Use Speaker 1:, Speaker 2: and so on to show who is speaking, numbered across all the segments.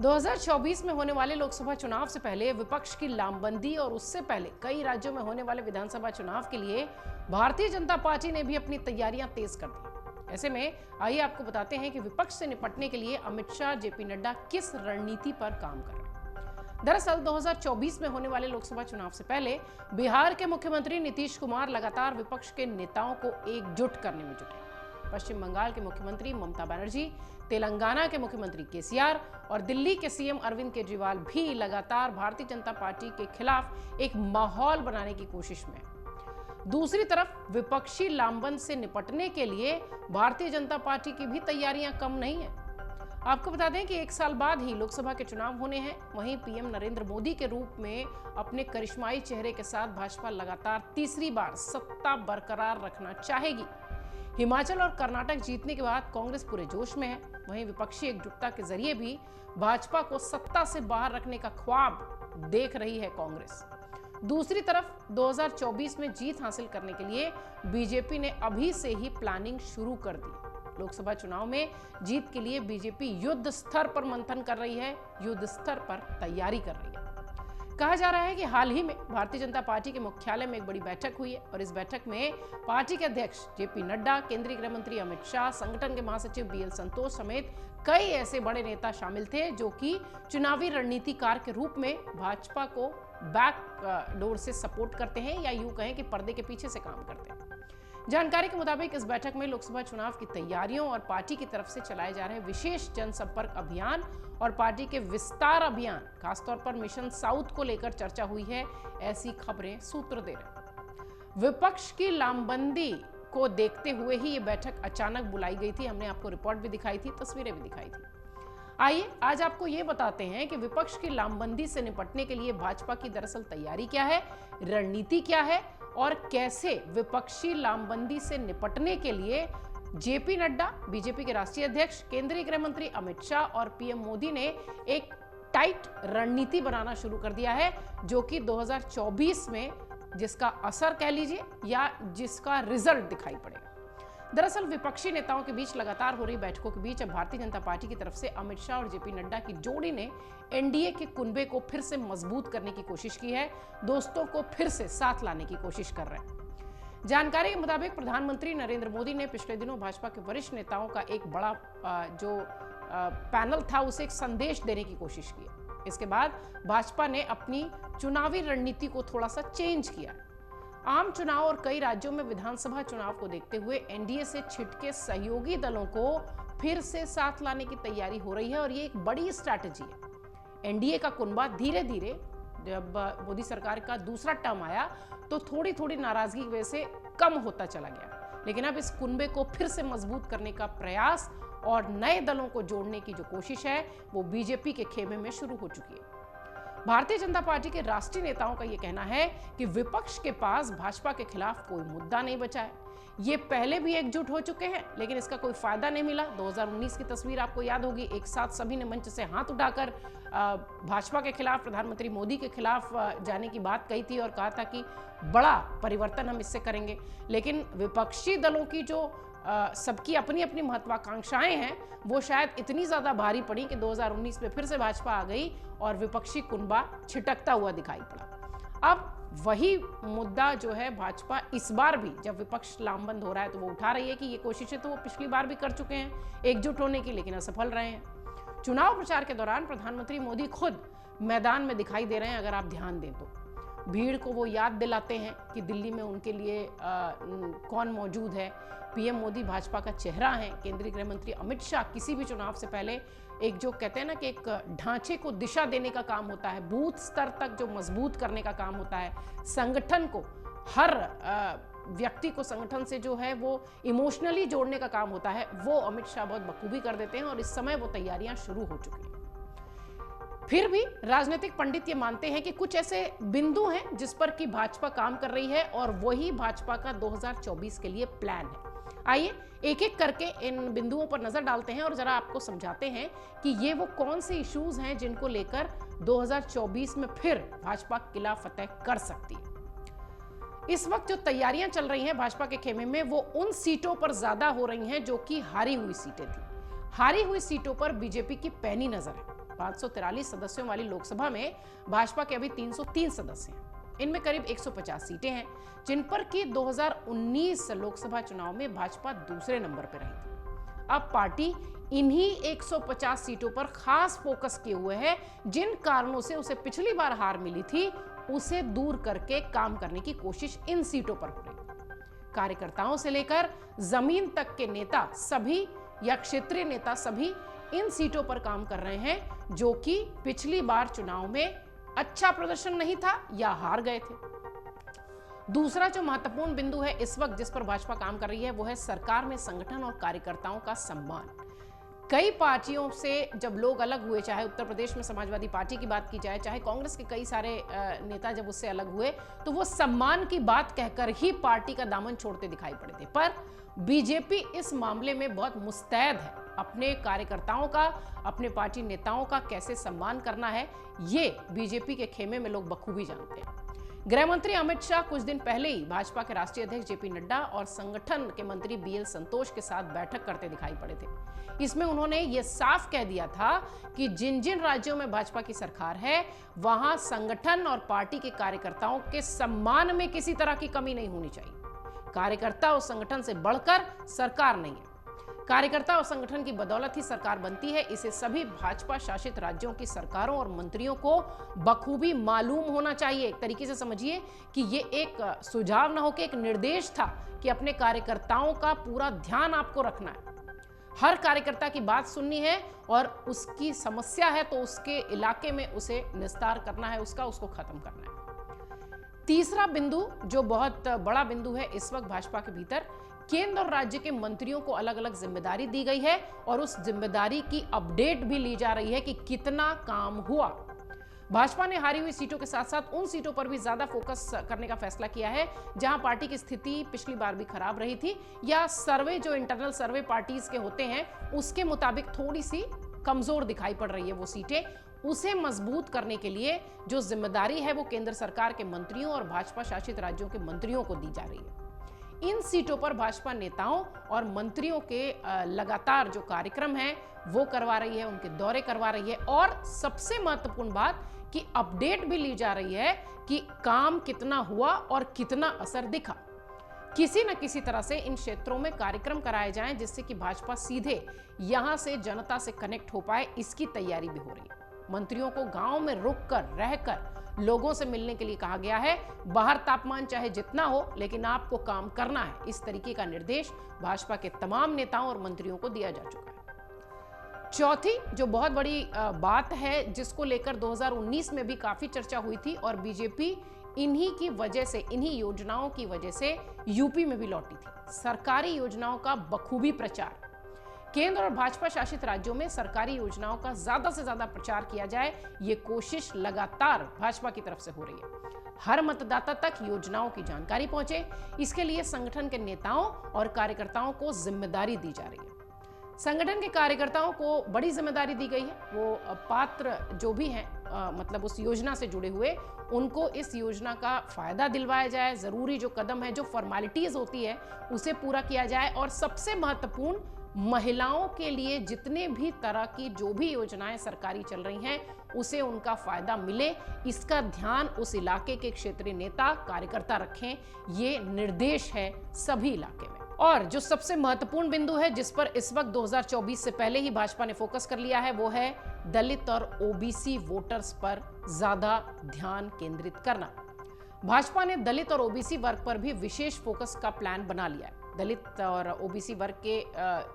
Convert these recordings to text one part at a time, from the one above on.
Speaker 1: 2024 में होने वाले लोकसभा चुनाव से पहले विपक्ष की लामबंदी और उससे पहले कई राज्यों में होने वाले विधानसभा चुनाव के लिए भारतीय जनता पार्टी ने भी अपनी तैयारियां तेज कर दी। ऐसे में आइए आपको बताते हैं कि विपक्ष से निपटने के लिए अमित शाह, जेपी नड्डा किस रणनीति पर काम कर रहे हैं। दरअसल 2024 में होने वाले लोकसभा चुनाव से पहले बिहार के मुख्यमंत्री नीतीश कुमार लगातार विपक्ष के नेताओं को एकजुट करने में जुटे। पश्चिम बंगाल के मुख्यमंत्री ममता बनर्जी, तेलंगाना के मुख्यमंत्री केसीआर और दिल्ली के सीएम अरविंद केजरीवाल भी लगातार भारतीय जनता पार्टी के खिलाफ एक माहौल बनाने की कोशिश में हैं। दूसरी तरफ विपक्षी लामबंद से निपटने के लिए भारतीय जनता पार्टी की भी तैयारियां कम नहीं है। आपको बता दें कि एक साल बाद ही लोकसभा के चुनाव होने हैं। वहीं पीएम नरेंद्र मोदी के रूप में अपने करिश्माई चेहरे के साथ भाजपा लगातार तीसरी बार सत्ता बरकरार रखना चाहेगी। हिमाचल और कर्नाटक जीतने के बाद कांग्रेस पूरे जोश में है। वहीं विपक्षी एकजुटता के जरिए भी भाजपा को सत्ता से बाहर रखने का ख्वाब देख रही है कांग्रेस। दूसरी तरफ 2024 में जीत हासिल करने के लिए बीजेपी ने अभी से ही प्लानिंग शुरू कर दी। लोकसभा चुनाव में जीत के लिए बीजेपी युद्ध स्तर पर मंथन कर रही है, युद्ध स्तर पर तैयारी कर रही है। कहा जा रहा है कि हाल ही में भारतीय जनता पार्टी के मुख्यालय में एक बड़ी बैठक हुई है और इस बैठक में पार्टी के अध्यक्ष जेपी नड्डा, केंद्रीय गृह मंत्री अमित शाह, संगठन के महासचिव बीएल संतोष समेत कई ऐसे बड़े नेता शामिल थे जो कि चुनावी रणनीतिकार के रूप में भाजपा को बैक डोर से सपोर्ट करते हैं या यूं कहें कि पर्दे के पीछे से काम करते हैं। जानकारी के मुताबिक इस बैठक में लोकसभा चुनाव की तैयारियों और पार्टी की तरफ से चलाए जा रहे विशेष जनसंपर्क अभियान और पार्टी के विस्तार अभियान, खासतौर पर मिशन साउथ को लेकर चर्चा हुई है, ऐसी खबरें सूत्र दे रहे हैं। विपक्ष की लामबंदी को देखते हुए ही ये बैठक अचानक बुलाई गई थी। हमने आपको रिपोर्ट भी दिखाई थी, तस्वीरें भी दिखाई थी। आइए आज आपको ये बताते हैं कि विपक्ष की लामबंदी से निपटने के लिए भाजपा की दरअसल तैयारी क्या है, रणनीति क्या है और कैसे विपक्षी लामबंदी से निपटने के लिए जेपी नड्डा, बीजेपी के राष्ट्रीय अध्यक्ष, केंद्रीय गृह मंत्री अमित शाह और पीएम मोदी ने एक टाइट रणनीति बनाना शुरू कर दिया है, जो कि 2024 में जिसका असर कह लीजिए या जिसका रिजल्ट दिखाई पड़ेगा। दरअसल विपक्षी नेताओं के बीच लगातार हो रही बैठकों के बीच अब भारतीय जनता पार्टी की तरफ से अमित शाह और जेपी नड्डा की जोड़ी ने एनडीए के कुनबे को फिर से मजबूत करने की कोशिश की है, दोस्तों को फिर से साथ लाने की कोशिश कर रहे हैं। जानकारी के मुताबिक प्रधानमंत्री नरेंद्र मोदी ने पिछले दिनों भाजपा के वरिष्ठ नेताओं का एक बड़ा पैनल था, उसे एक संदेश देने की कोशिश की। इसके बाद भाजपा ने अपनी चुनावी रणनीति को थोड़ा सा चेंज किया। आम चुनाव और कई राज्यों में विधानसभा चुनाव को देखते हुए एनडीए से छिटके सहयोगी दलों को फिर से साथ लाने की तैयारी हो रही है और ये एक बड़ी स्ट्रैटेजी है। एनडीए का कुनबा धीरे धीरे, जब मोदी सरकार का दूसरा टर्म आया तो थोड़ी थोड़ी नाराजगी की वजह से कम होता चला गया, लेकिन अब इस कुनबे को फिर से मजबूत करने का प्रयास और नए दलों को जोड़ने की जो कोशिश है वो बीजेपी के खेमे में शुरू हो चुकी है। भारतीय जनता पार्टी के राष्ट्रीय नेताओं का यह कहना है कि विपक्ष के पास भाजपा के खिलाफ कोई मुद्दा नहीं बचा है। ये पहले भी एकजुट हो चुके हैं लेकिन इसका कोई फायदा नहीं मिला। 2019 की तस्वीर आपको याद होगी, एक साथ सभी ने मंच से हाथ उठाकर भाजपा के खिलाफ, प्रधानमंत्री मोदी के खिलाफ जाने की बात कही थी और कहा था कि बड़ा परिवर्तन हम इससे करेंगे। लेकिन विपक्षी दलों की जो सबकी अपनी अपनी महत्वाकांक्षाएं हैं वो शायद इतनी ज्यादा भारी पड़ी कि 2019 में फिर से भाजपा आ गई और विपक्षी कुनबा छिटकता हुआ दिखाई पड़ा। अब वही मुद्दा जो है भाजपा इस बार भी, जब विपक्ष लामबंद हो रहा है तो वो उठा रही है कि ये कोशिशें तो वो पिछली बार भी कर चुके हैं एकजुट होने की, लेकिन असफल रहे हैं। चुनाव प्रचार के दौरान प्रधानमंत्री मोदी खुद मैदान में दिखाई दे रहे हैं। अगर आप ध्यान दें तो भीड़ को वो याद दिलाते हैं कि दिल्ली में उनके लिए कौन मौजूद है। पीएम मोदी भाजपा का चेहरा है। केंद्रीय गृह मंत्री अमित शाह किसी भी चुनाव से पहले एक, जो कहते हैं ना कि एक ढांचे को दिशा देने का काम होता है, बूथ स्तर तक जो मजबूत करने का काम होता है, संगठन को, हर व्यक्ति को संगठन से जो है वो इमोशनली जोड़ने का काम होता है, वो अमित शाह बहुत बखूबी कर देते हैं और इस समय वो तैयारियां शुरू हो चुकी हैं। फिर भी राजनीतिक पंडित ये मानते हैं कि कुछ ऐसे बिंदु हैं जिस पर कि भाजपा काम कर रही है और वही भाजपा का 2024 के लिए प्लान है। आइए एक एक करके इन बिंदुओं पर नजर डालते हैं और जरा आपको समझाते हैं कि ये वो कौन से इश्यूज हैं जिनको लेकर 2024 में फिर भाजपा किला फतेह कर सकती है। इस वक्त जो तैयारियां चल रही हैं भाजपा के खेमे में, वो उन सीटों पर ज्यादा हो रही हैं जो कि हारी हुई सीटें थी। हारी हुई सीटों पर बीजेपी की पैनी नजर है। 543 सदस्यों वाली लोकसभा में भाजपा के अभी 303 सदस्य हैं। इनमें करीब 150 सीटें हैं, जिन पर कि 2019 लोकसभा चुनाव में भाजपा दूसरे नंबर पर रही थी। अब पार्टी इन्हीं 150 सीटों पर खास फोकस किए हुए है, जिन कारणों से उसे पिछली बार हार मिली थी उसे दूर करके काम करने की कोशिश इन सीटों पर हो रही है। कार्यकर्ताओं से लेकर जमीन तक के नेता सभी या क्षेत्रीय नेता सभी इन सीटों पर काम कर रहे हैं, जो कि पिछली बार चुनाव में अच्छा प्रदर्शन नहीं था या हार गए थे। दूसरा जो महत्वपूर्ण बिंदु है इस वक्त जिस पर भाजपा काम कर रही है वो है सरकार में संगठन और कार्यकर्ताओं का सम्मान। कई पार्टियों से जब लोग अलग हुए, चाहे उत्तर प्रदेश में समाजवादी पार्टी की बात की जाए, चाहे कांग्रेस के कई सारे नेता जब उससे अलग हुए, तो वो सम्मान की बात कहकर ही पार्टी का दामन छोड़ते दिखाई पड़े थे। पर बीजेपी इस मामले में बहुत मुस्तैद है। अपने कार्यकर्ताओं का, अपने पार्टी नेताओं का कैसे सम्मान करना है, ये बीजेपी के खेमे में लोग बखूबी जानते हैं। गृह मंत्री अमित शाह कुछ दिन पहले ही भाजपा के राष्ट्रीय अध्यक्ष जेपी नड्डा और संगठन के मंत्री बीएल संतोष के साथ बैठक करते दिखाई पड़े थे। इसमें उन्होंने ये साफ कह दिया था कि जिन जिन राज्यों में भाजपा की सरकार है वहां संगठन और पार्टी के कार्यकर्ताओं के सम्मान में किसी तरह की कमी नहीं होनी चाहिए। कार्यकर्ता और संगठन से बढ़कर सरकार नहीं है। कार्यकर्ता और संगठन की बदौलत ही सरकार बनती है। इसे सभी भाजपा शासित राज्यों की सरकारों और मंत्रियों को बखूबी मालूम होना चाहिए। एक तरीके से समझिए कि ये एक सुझाव ना हो कि एक निर्देश था कि अपने कार्यकर्ताओं का पूरा ध्यान आपको रखना है, हर कार्यकर्ता की बात सुननी है और उसकी समस्या है तो उसके इलाके में उसे निस्तार करना है, उसको खत्म करना है। तीसरा बिंदु जो बहुत बड़ा बिंदु है इस वक्त भाजपा के भीतर, केंद्र और राज्य के मंत्रियों को अलग अलग जिम्मेदारी दी गई है और उस जिम्मेदारी की अपडेट भी ली जा रही है कि कितना काम हुआ। भाजपा ने हारी हुई सीटों के साथ साथ उन सीटों पर भी ज्यादा फोकस करने का फैसला किया है जहां पार्टी की स्थिति पिछली बार भी खराब रही थी या सर्वे जो इंटरनल सर्वे पार्टीज के होते हैं उसके मुताबिक थोड़ी सी कमजोर दिखाई पड़ रही है वो सीटें। उसे मजबूत करने के लिए जो जिम्मेदारी है वो केंद्र सरकार के मंत्रियों और भाजपा शासित राज्यों के मंत्रियों को दी जा रही है। इन सीटों पर भाजपा नेताओं और मंत्रियों के लगातार जो कार्यक्रम हैं वो करवा रही है, उनके दौरे करवा रही है और सबसे महत्वपूर्ण बात कि अपडेट भी ली जा रही है कि काम कितना हुआ और कितना असर दिखा। किसी न किसी तरह से इन क्षेत्रों में कार्यक्रम कराए जाएं जिससे कि भाजपा सीधे यहां से जनता से कनेक्ट हो पाए, इसकी तैयारी भी हो रही है। मंत्रियों को गांव में रुककर रहकर लोगों से मिलने के लिए कहा गया है। बाहर तापमान चाहे जितना हो लेकिन आपको काम करना है, इस तरीके का निर्देश भाजपा के तमाम नेताओं और मंत्रियों को दिया जा चुका है। चौथी जो बहुत बड़ी बात है जिसको लेकर 2019 में भी काफी चर्चा हुई थी और बीजेपी इन्हीं की वजह से, इन्हीं योजनाओं की वजह से यूपी में भी लौटी थी, सरकारी योजनाओं का बखूबी प्रचार। केंद्र और भाजपा शासित राज्यों में सरकारी योजनाओं का ज्यादा से ज्यादा प्रचार किया जाए, ये कोशिश लगातार भाजपा की तरफ से हो रही है। हर मतदाता तक योजनाओं की जानकारी पहुंचे, इसके लिए संगठन के नेताओं और कार्यकर्ताओं को जिम्मेदारी दी जा रही है। संगठन के कार्यकर्ताओं को बड़ी जिम्मेदारी दी गई है। वो पात्र जो भी हैं मतलब उस योजना से जुड़े हुए, उनको इस योजना का फायदा दिलवाया जाए, जरूरी जो कदम है, जो फॉर्मेलिटीज होती है उसे पूरा किया जाए और सबसे महत्वपूर्ण महिलाओं के लिए जितने भी तरह की जो भी योजनाएं सरकारी चल रही हैं उसे उनका फायदा मिले, इसका ध्यान उस इलाके के क्षेत्रीय नेता कार्यकर्ता रखें। ये निर्देश है सभी इलाके में। और जो सबसे महत्वपूर्ण बिंदु है जिस पर इस वक्त 2024 से पहले ही भाजपा ने फोकस कर लिया है वो है दलित और ओबीसी वोटर्स पर ज्यादा ध्यान केंद्रित करना। भाजपा ने दलित और ओबीसी वर्ग पर भी विशेष फोकस का प्लान बना लिया है। दलित और ओबीसी वर्ग के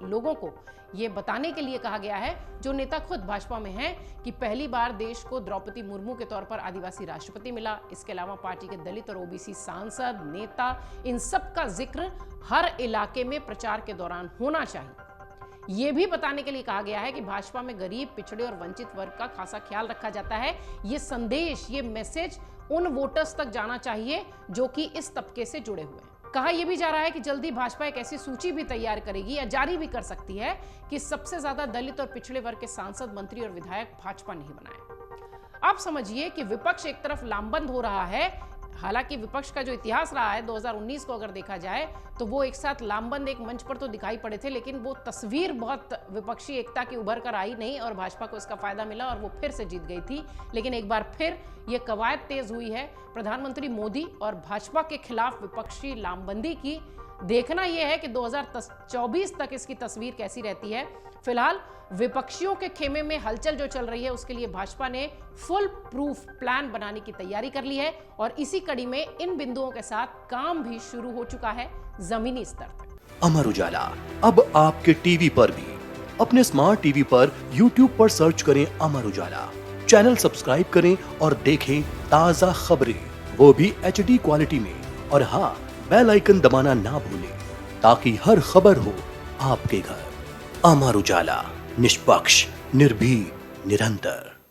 Speaker 1: लोगों को ये बताने के लिए कहा गया है, जो नेता खुद भाजपा में हैं, कि पहली बार देश को द्रौपदी मुर्मू के तौर पर आदिवासी राष्ट्रपति मिला। इसके अलावा पार्टी के दलित और ओबीसी सांसद, नेता, इन सब का जिक्र हर इलाके में प्रचार के दौरान होना चाहिए। ये भी बताने के लिए कहा गया है कि भाजपा में गरीब, पिछड़े और वंचित वर्ग का खासा ख्याल रखा जाता है। ये संदेश, ये मैसेज उन वोटर्स तक जाना चाहिए जो कि इस तबके से जुड़े हुए हैं। कहा यह भी जा रहा है कि जल्दी भाजपा एक ऐसी सूची भी तैयार करेगी या जारी भी कर सकती है कि सबसे ज्यादा दलित और पिछड़े वर्ग के सांसद, मंत्री और विधायक भाजपा नहीं बनाए। आप समझिए कि विपक्ष एक तरफ लामबंद हो रहा है, हालांकि विपक्ष का जो इतिहास रहा है 2019 को अगर देखा जाए तो वो एक साथ लामबंद एक मंच पर तो दिखाई पड़े थे, लेकिन वो तस्वीर बहुत विपक्षी एकता की उभर कर आई नहीं और भाजपा को इसका फायदा मिला और वो फिर से जीत गई थी। लेकिन एक बार फिर ये कवायद तेज हुई है प्रधानमंत्री मोदी और भाजपा के खिलाफ विपक्षी लामबंदी की। देखना यह है कि 2024 तक इसकी तस्वीर कैसी रहती है। फिलहाल विपक्षियों के खेमे में हलचल जो चल रही है उसके लिए भाजपा ने फुल प्रूफ प्लान बनाने की तैयारी कर ली है और इसी कड़ी में इन बिंदुओं के साथ काम भी शुरू हो चुका है जमीनी स्तर तक।
Speaker 2: अमर उजाला अब आपके टीवी पर भी। अपने स्मार्ट टीवी पर YouTube पर सर्च करें अमर उजाला, चैनल सब्सक्राइब करें और देखें ताजा खबरें, वो भी HD क्वालिटी में। और हाँ, बेल आइकन दबाना ना भूलें ताकि हर खबर हो आपके घर। अमर उजाला, निष्पक्ष, निर्भीक, निरंतर।